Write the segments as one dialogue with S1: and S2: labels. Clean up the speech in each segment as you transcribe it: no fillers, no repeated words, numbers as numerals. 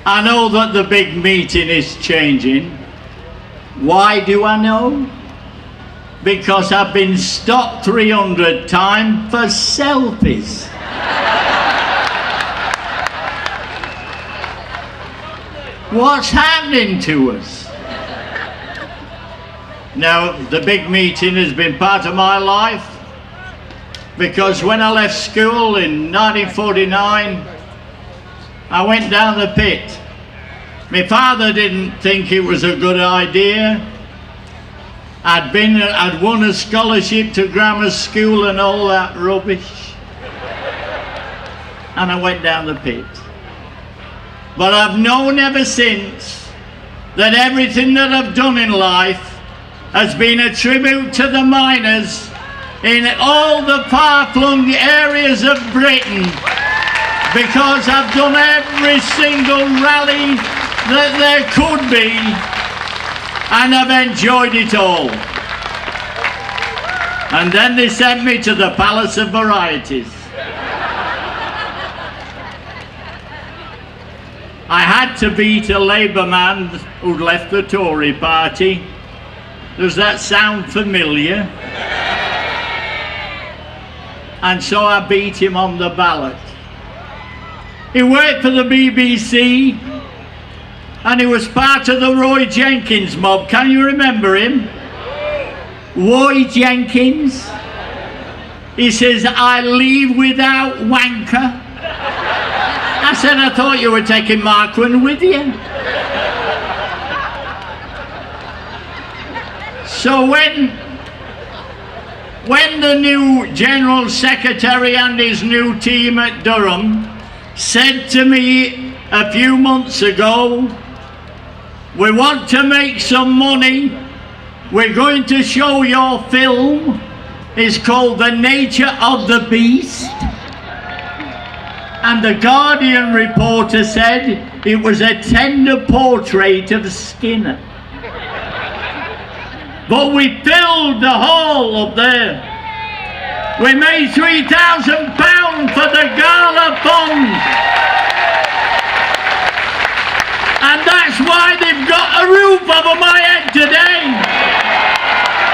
S1: I know that the big meeting is changing. Why do I know? Because I've been stopped 300 times for selfies. What's happening to us? Now, the big meeting has been part of my life, because when I left school in 1949, I went down the pit. My father didn't think it was a good idea. I'd won a scholarship to grammar school and all that rubbish. And I went down the pit. But I've known ever since that everything that I've done in life has been a tribute to the miners in all the far-flung areas of Britain, because I've done every single rally that there could be, and I've enjoyed it all. And then they sent me to the Palace of Varieties. I had to beat a Labour man who'd left the Tory party. Does that sound familiar? And so I beat him on the ballot. He worked for the BBC, and he was part of the Roy Jenkins mob. Can you remember him? Roy Jenkins. He says, "I leave without wanker." I said, "I thought you were taking Marquand with you." So when the new General Secretary and his new team at Durham said to me a few months ago, "We want to make some money, we're going to show your film, it's called The Nature of the Beast," and the Guardian reporter said it was a tender portrait of Skinner. But we filled the hall up there. We made £3,000 for the Gala fund. And that's why they've got a roof over my head today.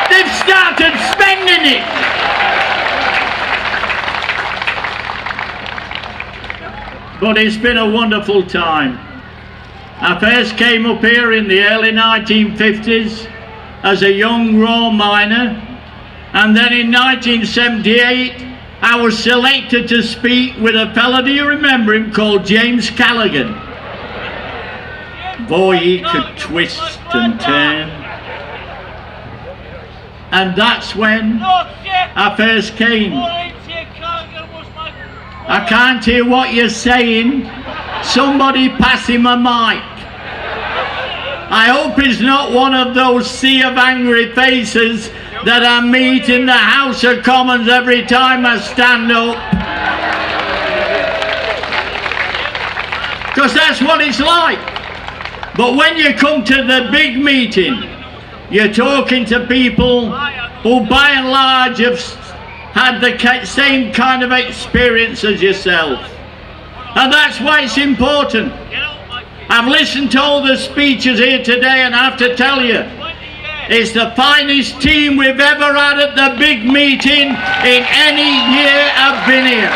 S1: They've started spending it. But it's been a wonderful time. I first came up here in the early 1950s as a young raw miner, and then in 1978 I was selected to speak with a fella, do you remember him, called James Callaghan. Boy, he could twist and turn. And that's when I first came. I can't hear what you're saying. Somebody pass him a mic. I hope he's not one of those sea of angry faces that I meet in the House of Commons every time I stand up. Because that's what it's like. But when you come to the big meeting, you're talking to people who by and large have had the same kind of experience as yourself. And that's why it's important. I've listened to all the speeches here today, and I have to tell you, it's the finest team we've ever had at the big meeting in any year I've been here.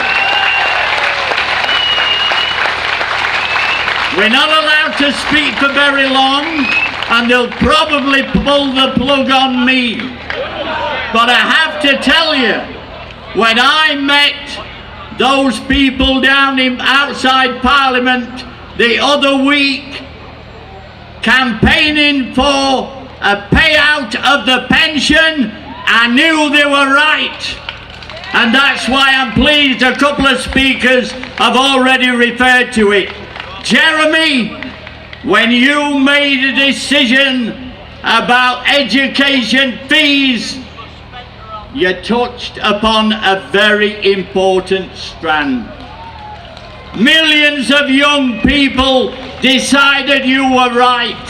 S1: We're not allowed to speak for very long, and they'll probably pull the plug on me. But I have to tell you, when I met those people down outside Parliament the other week, campaigning for a payout of the pension, I knew they were right. And that's why I'm pleased a couple of speakers have already referred to it. Jeremy, when you made a decision about education fees, you touched upon a very important strand. Millions of young people decided you were right.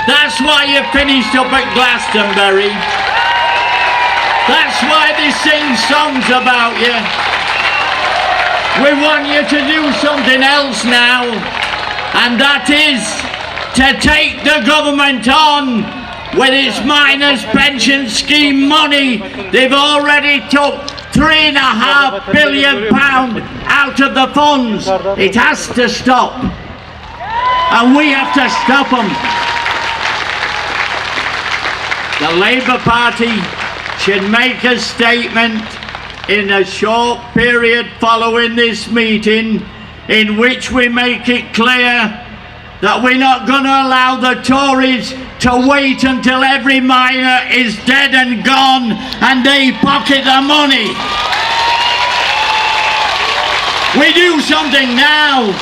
S1: That's why you finished up at Glastonbury. That's why they sing songs about you. We want you to do something else now, and that is to take the government on with its miners' pension scheme money. They've already took £3.5 billion out of the funds. It has to stop, and we have to stop them. The Labour Party should make a statement in a short period following this meeting in which we make it clear that we're not going to allow the Tories to wait until every miner is dead and gone and they pocket the money. We do something now,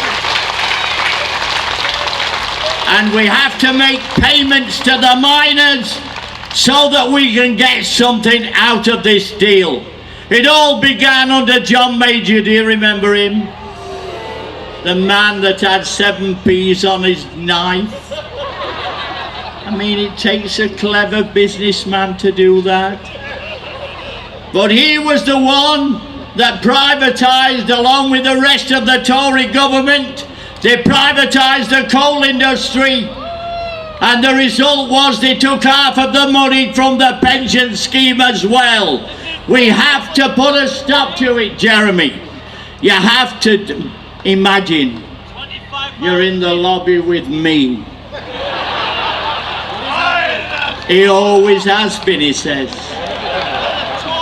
S1: and we have to make payments to the miners so that we can get something out of this deal. It all began under John Major. Do you remember him? The man that had 7p's on his knife. I mean, it takes a clever businessman to do that. But he was the one that privatised, along with the rest of the Tory government. They privatised the coal industry, and the result was they took half of the money from the pension scheme as well. We have to put a stop to it, Jeremy. You have to imagine you're in the lobby with me. He always has been, he says.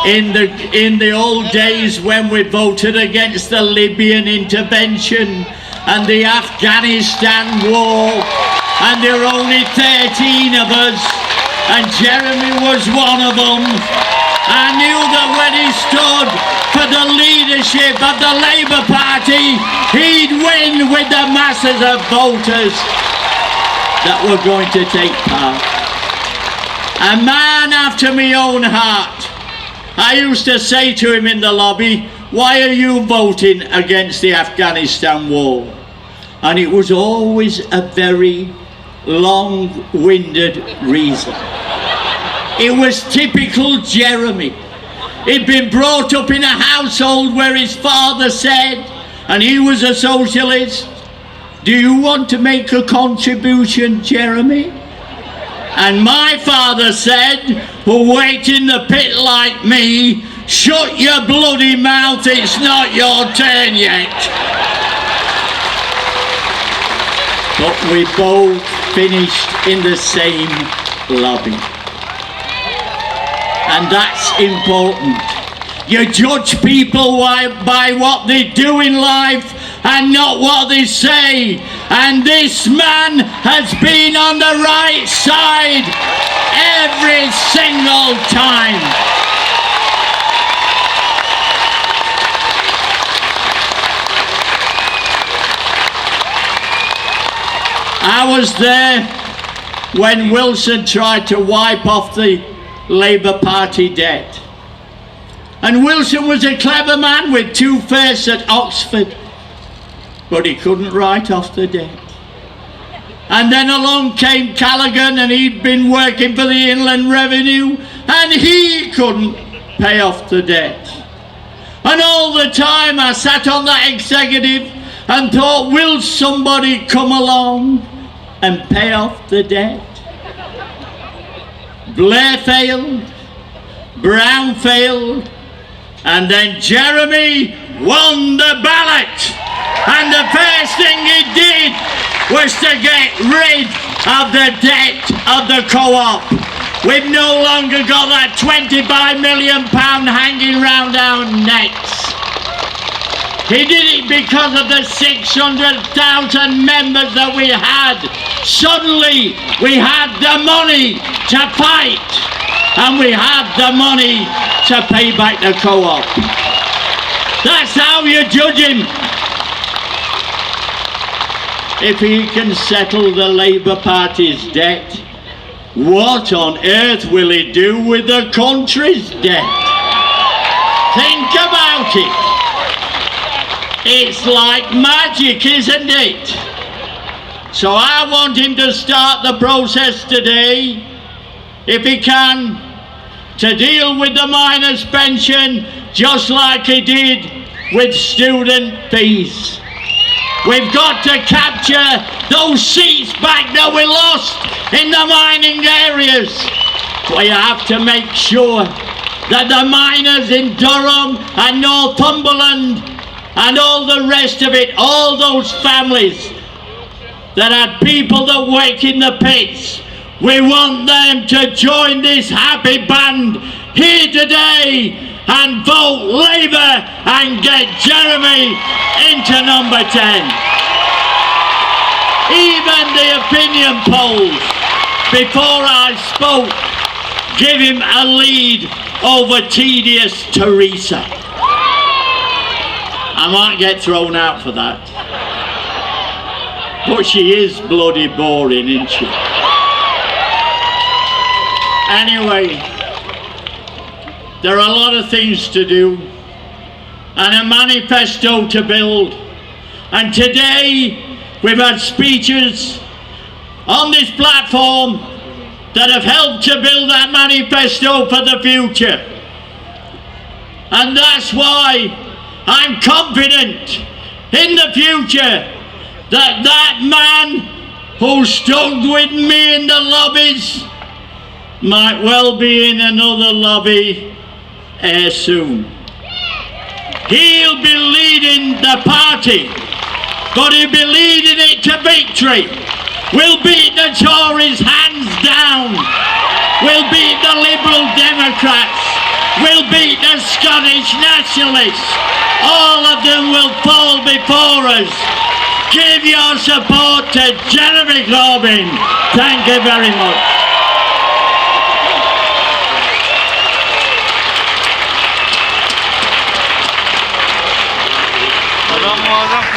S1: In the old days when we voted against the Libyan intervention and the Afghanistan war, and there were only 13 of us, and Jeremy was one of them. I knew that when he stood for the leadership of the Labour Party, he'd win with the masses of voters that were going to take part. A man after my own heart. I used to say to him in the lobby, "Why are you voting against the Afghanistan war?" And it was always a very long-winded reason. It was typical Jeremy. He'd been brought up in a household where his father said, and he was a socialist, "Do you want to make a contribution, Jeremy?" And my father said, "Well, wait in the pit like me, shut your bloody mouth, it's not your turn yet." But we both finished in the same lobby. And that's important. You judge people by what they do in life and not what they say. And this man has been on the right side every single time. I was there when Wilson tried to wipe off the Labour Party debt. And Wilson was a clever man with 2 firsts at Oxford, but he couldn't write off the debt. And then along came Callaghan, and he'd been working for the Inland Revenue, and he couldn't pay off the debt. And all the time I sat on that executive and thought, will somebody come along and pay off the debt? Blair failed, Brown failed, and then Jeremy won the ballot. And the first thing he did was to get rid of the debt of the co-op. We've no longer got that £25 million hanging round our necks. He did it because of the 600,000 members that we had. Suddenly we had the money to fight, and we had the money to pay back the co-op. That's how you judge him. If he can settle the Labour Party's debt, what on earth will he do with the country's debt? Think about it. It's like magic, isn't it? So I want him to start the process today, if he can, to deal with the miners' pension just like he did with student fees. We've got to capture those seats back that we lost in the mining areas. We have to make sure that the miners in Durham and Northumberland and all the rest of it, all those families that had people that work in the pits, we want them to join this happy band here today and vote Labour and get Jeremy into number 10. Even the opinion polls before I spoke give him a lead over tedious Theresa. I might get thrown out for that. But she is bloody boring, isn't she? Anyway, there are a lot of things to do and a manifesto to build. And today we've had speeches on this platform that have helped to build that manifesto for the future. And that's why I'm confident in the future that that man who stood with me in the lobbies might well be in another lobby soon. He'll be leading the party, but he'll be leading it to victory. We'll beat the Tories hands down. We'll beat the Liberal Democrats. We'll beat the Scottish Nationalists. All of them will fall before us. Give your support to Jeremy Corbyn. Thank you very much.
S2: Adam muazzam